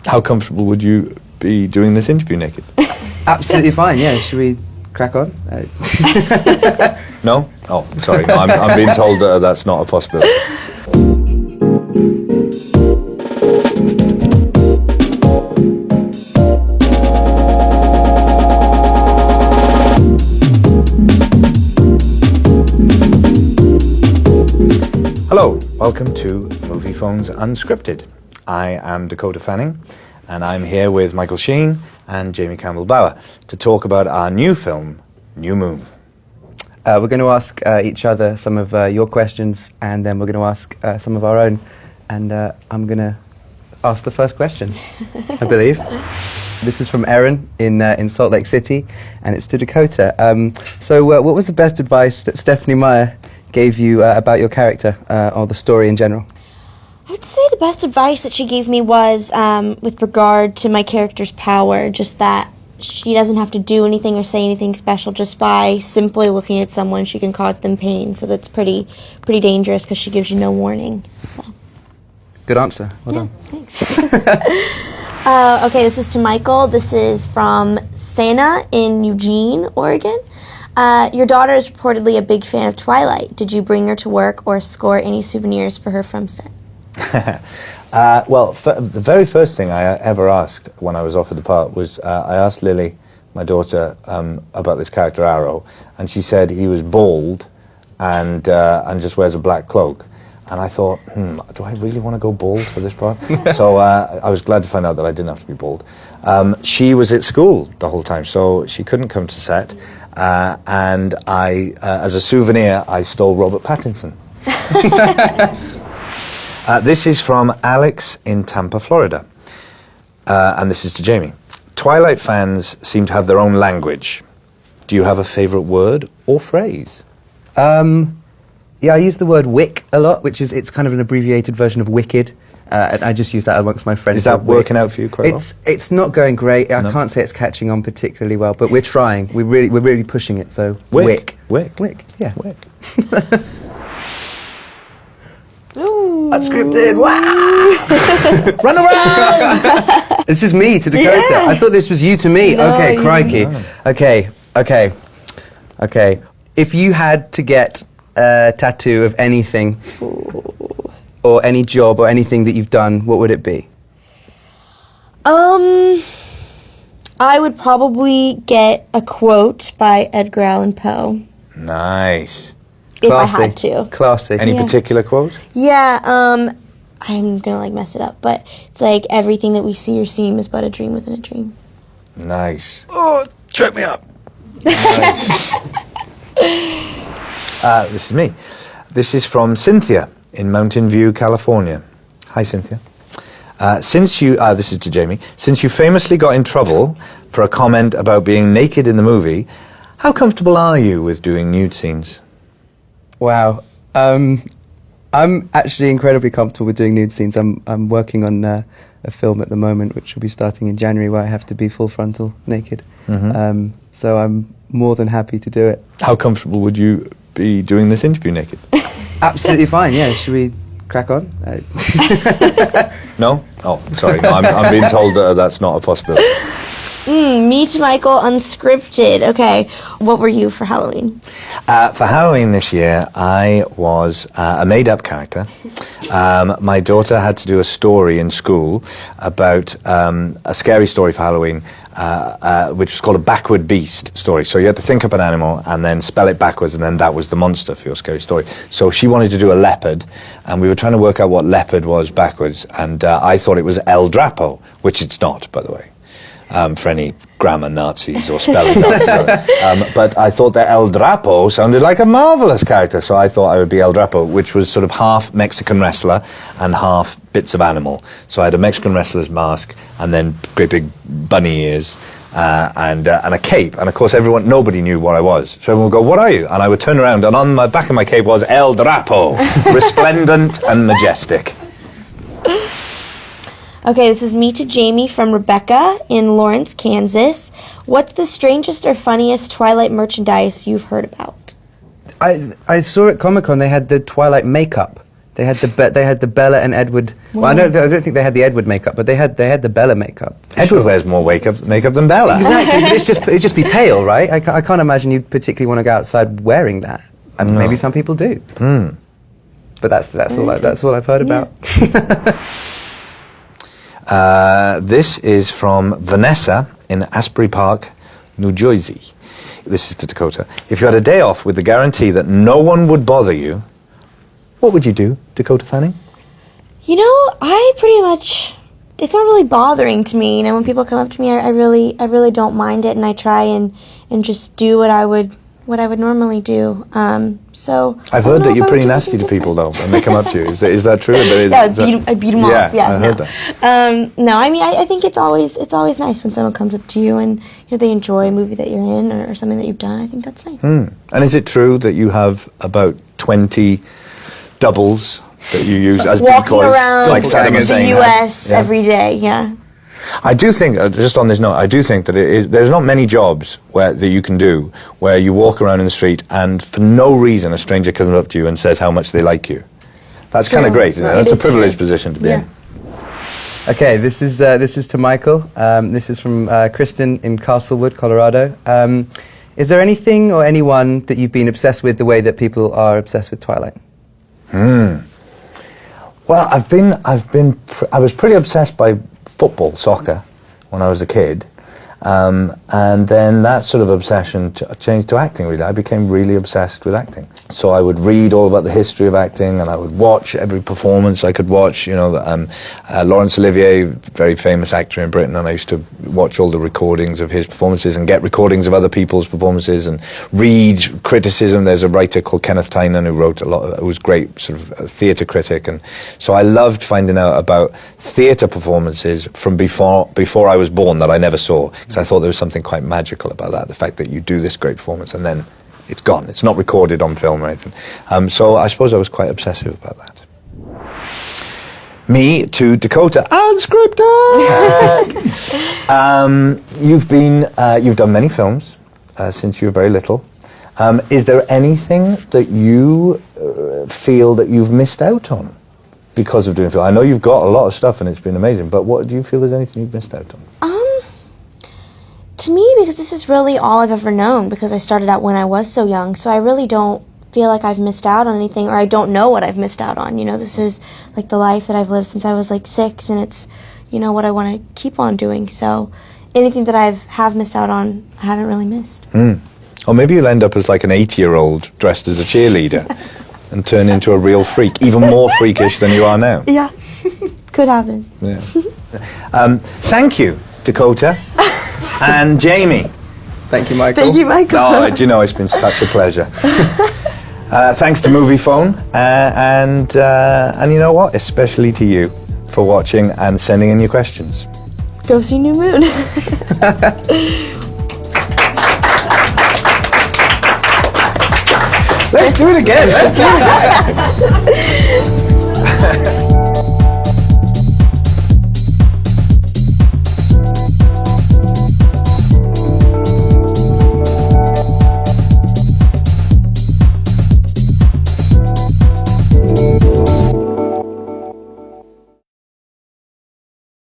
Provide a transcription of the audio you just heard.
How comfortable would you be doing this interview naked? Absolutely fine, yeah. Should we crack on? No? Oh, sorry. No, I'm being told that's not a possibility. Hello, welcome to Moviefone's Unscripted. I am Dakota Fanning, and I'm here with Michael Sheen and Jamie Campbell to talk about our new film, New Moon. We're going to ask each other some of your questions, and then we're going to ask some of our own. And I'm going to ask the first question, I believe. This is from Erin in Salt Lake City, and it's to Dakota. So what was the best advice that Stephanie Meyer gave you about your character or the story in general? I'd say the best advice that she gave me was with regard to my character's power, just that she doesn't have to do anything or say anything special. Just by simply looking at someone, she can cause them pain. So that's pretty dangerous because she gives you no warning. So. Good answer. Well done. Thanks. Okay, this is to Michael. This is from Sana in Eugene, Oregon. Your daughter is reportedly a big fan of Twilight. Did you bring her to work or score any souvenirs for her from set? Well, the very first thing I ever asked when I was offered the part was I asked Lily, my daughter, about this character Arrow, and she said he was bald and just wears a black cloak. And I thought, do I really want to go bald for this part? So I was glad to find out that I didn't have to be bald. She was at school the whole time, so she couldn't come to set. And I, as a souvenir, I stole Robert Pattinson. This is from Alex in Tampa, Florida. And this is to Jamie. Twilight fans seem to have their own language. Do you have a favourite word or phrase? Yeah, I use the word wick a lot, it's kind of an abbreviated version of wicked. And I just use that amongst my friends. Is that working out for you quite well? It's not going great. I can't say it's catching on particularly well, but we're trying. We're really pushing it. So wick. Yeah. Wick. Ooh. Unscripted. Wow! Run around! This is me to Dakota. Yeah. I thought this was you to me. No, okay, crikey. No. Okay. If you had to get a tattoo of anything, or any job or anything that you've done, what would it be? I would probably get a quote by Edgar Allan Poe. Nice. If I had to. Classy. Any particular quote? Yeah, I'm gonna mess it up, but it's like everything that we see or seem is but a dream within a dream. Nice. Oh, check me up. Nice. This is me. This is from Cynthia in Mountain View, California. Hi, Cynthia. This is to Jamie. Since you famously got in trouble for a comment about being naked in the movie, how comfortable are you with doing nude scenes? Wow. I'm actually incredibly comfortable with doing nude scenes. I'm working on a film at the moment, which will be starting in January, where I have to be full frontal naked. Mm-hmm. So I'm more than happy to do it. How comfortable would you be doing this interview naked? Absolutely fine, yeah. Should we crack on? No? Oh, sorry. No, I'm being told that's not a possibility. Meet Michael, Unscripted. Okay, what were you for Halloween? For Halloween this year, I was a made-up character. My daughter had to do a story in school about a scary story for Halloween, which was called a backward beast story. So you had to think up an animal and then spell it backwards, and then that was the monster for your scary story. So she wanted to do a leopard, and we were trying to work out what leopard was backwards, and I thought it was El Drapo, which it's not, by the way. For any grammar Nazis or spelling Nazis. But I thought that El Drapo sounded like a marvellous character, so I thought I would be El Drapo, which was sort of half Mexican wrestler and half bits of animal. So I had a Mexican wrestler's mask and then great big bunny ears and a cape. And of course nobody knew what I was. So everyone would go, "What are you?" And I would turn around and on the back of my cape was El Drapo, resplendent and majestic. Okay, this is me to Jamie from Rebecca in Lawrence, Kansas. What's the strangest or funniest Twilight merchandise you've heard about? I saw at Comic-Con they had the Twilight makeup They had the Bella and Edward. Well, I don't think they had the Edward makeup, but they had the Bella makeup. Edward wears more makeup than Bella. Exactly, but it'd just be pale, right? I can't imagine you'd particularly want to go outside wearing that. And maybe some people do. But that's all I've heard about. This is from Vanessa in Asbury Park, New Jersey. This is to Dakota. If you had a day off with the guarantee that no one would bother you, what would you do, Dakota Fanning? You know, I pretty much, it's not really bothering to me. You know, when people come up to me, I really don't mind it, and I try and just do what I would normally do. So I've heard that you're pretty nasty to people, though, when they come up to you. Is that true? I beat them off. Yeah, I heard that. No, I mean, I think it's always nice when someone comes up to you and they enjoy a movie that you're in or something that you've done. I think that's nice. And is it true that you have about 20 doubles that you use as walking decoys? Around like the U.S. every day, yeah. I do think, just on this note, I do think that there's not many jobs that you can do where you walk around in the street and for no reason a stranger comes up to you and says how much they like you. That's kind of great, isn't it? That's a privileged position to be in. Okay, this is to Michael. This is from Kristen in Castlewood, Colorado. Is there anything or anyone that you've been obsessed with the way that people are obsessed with Twilight? Well, I was pretty obsessed by football, soccer, when I was a kid, and then that sort of obsession changed to acting, really. I became really obsessed with acting. So I would read all about the history of acting, and I would watch every performance I could watch. You know, Laurence Olivier, very famous actor in Britain, and I used to watch all the recordings of his performances and get recordings of other people's performances and read criticism. There's a writer called Kenneth Tynan who wrote a lot, who was great, sort of a theatre critic, and so I loved finding out about theatre performances from before I was born that I never saw, because I thought there was something quite magical about that, the fact that you do this great performance and then it's gone. It's not recorded on film or anything. So I suppose I was quite obsessive about that. Me to Dakota, Unscripted! You've done many films since you were very little. Is there anything that you feel that you've missed out on because of doing film? I know you've got a lot of stuff and it's been amazing, but what do you feel there's anything you've missed out on? To me, because this is really all I've ever known, because I started out when I was so young, so I really don't feel like I've missed out on anything, or I don't know what I've missed out on. You know, this is like the life that I've lived since I was like 6, and it's, you know, what I want to keep on doing. So anything that I have missed out on, I haven't really missed. Or maybe you'll end up as like an 80-year-old dressed as a cheerleader and turn into a real freak, even more freakish than you are now. Yeah, could happen. Yeah. Thank you, Dakota. And Jamie. Thank you, Michael. Thank you, Michael. Oh, do you know, it's been such a pleasure. Thanks to Moviefone, and you know what? Especially to you for watching and sending in your questions. Go see New Moon. Let's do it again. Let's do it again.